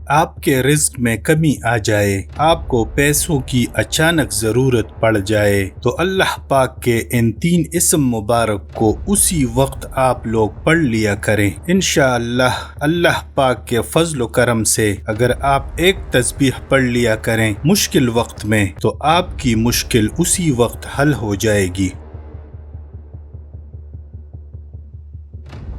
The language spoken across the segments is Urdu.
آپ کے رزق میں کمی آ جائے، آپ کو پیسوں کی اچانک ضرورت پڑ جائے تو اللہ پاک کے ان 3 اسم مبارک کو اسی وقت آپ لوگ پڑھ لیا کریں۔ انشاءاللہ اللہ پاک کے فضل و کرم سے اگر آپ ایک تسبیح پڑھ لیا کریں مشکل وقت میں تو آپ کی مشکل اسی وقت حل ہو جائے گی۔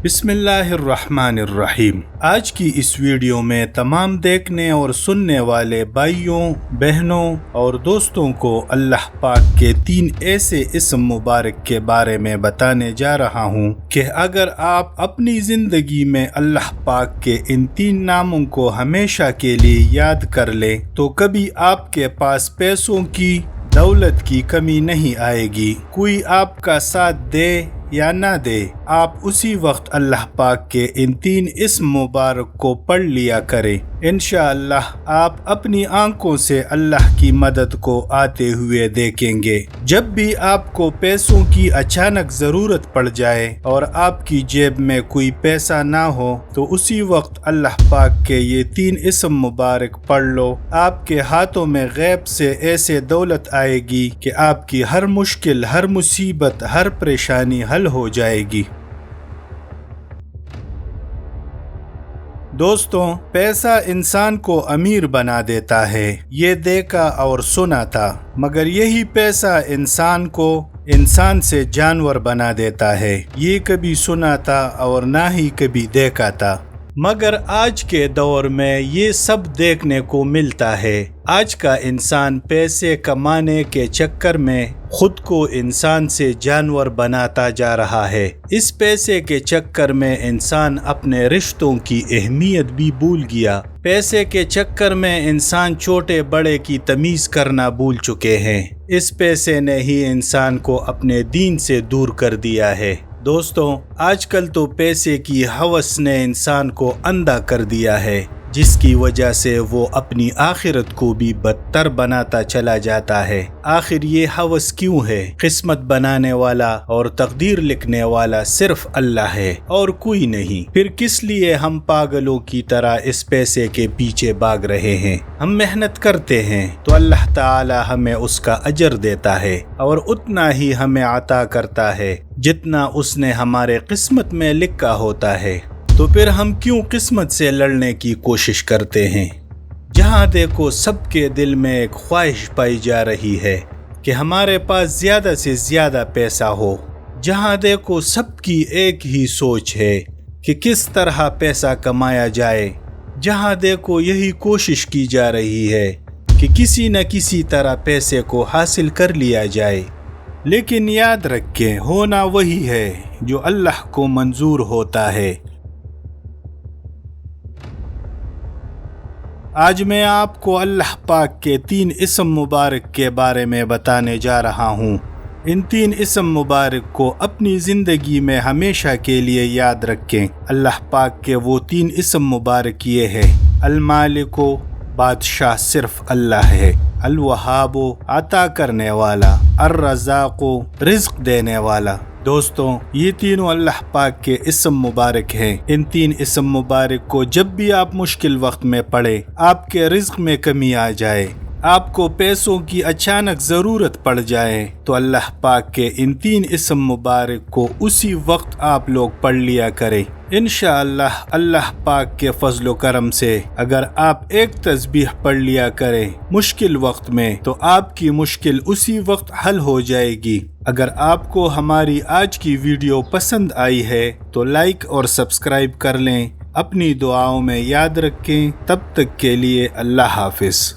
بسم اللہ الرحمن الرحیم۔ آج کی اس ویڈیو میں تمام دیکھنے اور سننے والے بھائیوں، بہنوں اور دوستوں کو اللہ پاک کے 3 ایسے اسم مبارک کے بارے میں بتانے جا رہا ہوں کہ اگر آپ اپنی زندگی میں اللہ پاک کے ان 3 ناموں کو ہمیشہ کے لیے یاد کر لیں تو کبھی آپ کے پاس پیسوں کی، دولت کی کمی نہیں آئے گی۔ کوئی آپ کا ساتھ دے یا نہ دے، آپ اسی وقت اللہ پاک کے ان 3 اسم مبارک کو پڑھ لیا کریں۔ انشاءاللہ آپ اپنی آنکھوں سے اللہ کی مدد کو آتے ہوئے دیکھیں گے۔ جب بھی آپ کو پیسوں کی اچانک ضرورت پڑ جائے اور آپ کی جیب میں کوئی پیسہ نہ ہو تو اسی وقت اللہ پاک کے یہ 3 اسم مبارک پڑھ لو۔ آپ کے ہاتھوں میں غیب سے ایسے دولت آئے گی کہ آپ کی ہر مشکل، ہر مصیبت، ہر پریشانی حل ہو جائے گی۔ دوستوں، پیسہ انسان کو امیر بنا دیتا ہے، یہ دیکھا اور سنا تھا، مگر یہی پیسہ انسان سے جانور بنا دیتا ہے، یہ کبھی سنا تھا اور نہ ہی کبھی دیکھا تھا۔ مگر آج کے دور میں یہ سب دیکھنے کو ملتا ہے۔ آج کا انسان پیسے کمانے کے چکر میں خود کو انسان سے جانور بناتا جا رہا ہے۔ اس پیسے کے چکر میں انسان اپنے رشتوں کی اہمیت بھی بھول گیا۔ پیسے کے چکر میں انسان چھوٹے بڑے کی تمیز کرنا بھول چکے ہیں۔ اس پیسے نے ہی انسان کو اپنے دین سے دور کر دیا ہے۔ دوستوں، آج کل تو پیسے کی ہوس نے انسان کو اندھا کر دیا ہے، جس کی وجہ سے وہ اپنی آخرت کو بھی بدتر بناتا چلا جاتا ہے۔ آخر یہ ہوس کیوں ہے؟ قسمت بنانے والا اور تقدیر لکھنے والا صرف اللہ ہے اور کوئی نہیں۔ پھر کس لیے ہم پاگلوں کی طرح اس پیسے کے پیچھے بھاگ رہے ہیں؟ ہم محنت کرتے ہیں تو اللہ تعالی ہمیں اس کا اجر دیتا ہے اور اتنا ہی ہمیں عطا کرتا ہے جتنا اس نے ہمارے قسمت میں لکھا ہوتا ہے۔ تو پھر ہم کیوں قسمت سے لڑنے کی کوشش کرتے ہیں؟ جہاں دیکھو سب کے دل میں ایک خواہش پائی جا رہی ہے کہ ہمارے پاس زیادہ سے زیادہ پیسہ ہو۔ جہاں دیکھو سب کی ایک ہی سوچ ہے کہ کس طرح پیسہ کمایا جائے۔ جہاں دیکھو یہی کوشش کی جا رہی ہے کہ کسی نہ کسی طرح پیسے کو حاصل کر لیا جائے۔ لیکن یاد رکھیں، ہونا وہی ہے جو اللہ کو منظور ہوتا ہے۔ آج میں آپ کو اللہ پاک کے 3 اسم مبارک کے بارے میں بتانے جا رہا ہوں۔ ان 3 اسم مبارک کو اپنی زندگی میں ہمیشہ کے لیے یاد رکھیں۔ اللہ پاک کے وہ 3 اسم مبارک یہ ہے: المالک، بادشاہ صرف اللہ ہے، الوہاب، عطا کرنے والا، الرزاق، رزق دینے والا۔ دوستوں، یہ تینوں اللہ پاک کے اسم مبارک ہیں۔ ان 3 اسم مبارک کو جب بھی آپ مشکل وقت میں پڑے، آپ کے رزق میں کمی آ جائے، آپ کو پیسوں کی اچانک ضرورت پڑ جائے تو اللہ پاک کے ان 3 اسم مبارک کو اسی وقت آپ لوگ پڑھ لیا کریں۔ انشاءاللہ اللہ پاک کے فضل و کرم سے اگر آپ ایک تسبیح پڑھ لیا کریں مشکل وقت میں تو آپ کی مشکل اسی وقت حل ہو جائے گی۔ اگر آپ کو ہماری آج کی ویڈیو پسند آئی ہے تو لائک اور سبسکرائب کر لیں۔ اپنی دعاؤں میں یاد رکھیں۔ تب تک کے لیے اللہ حافظ۔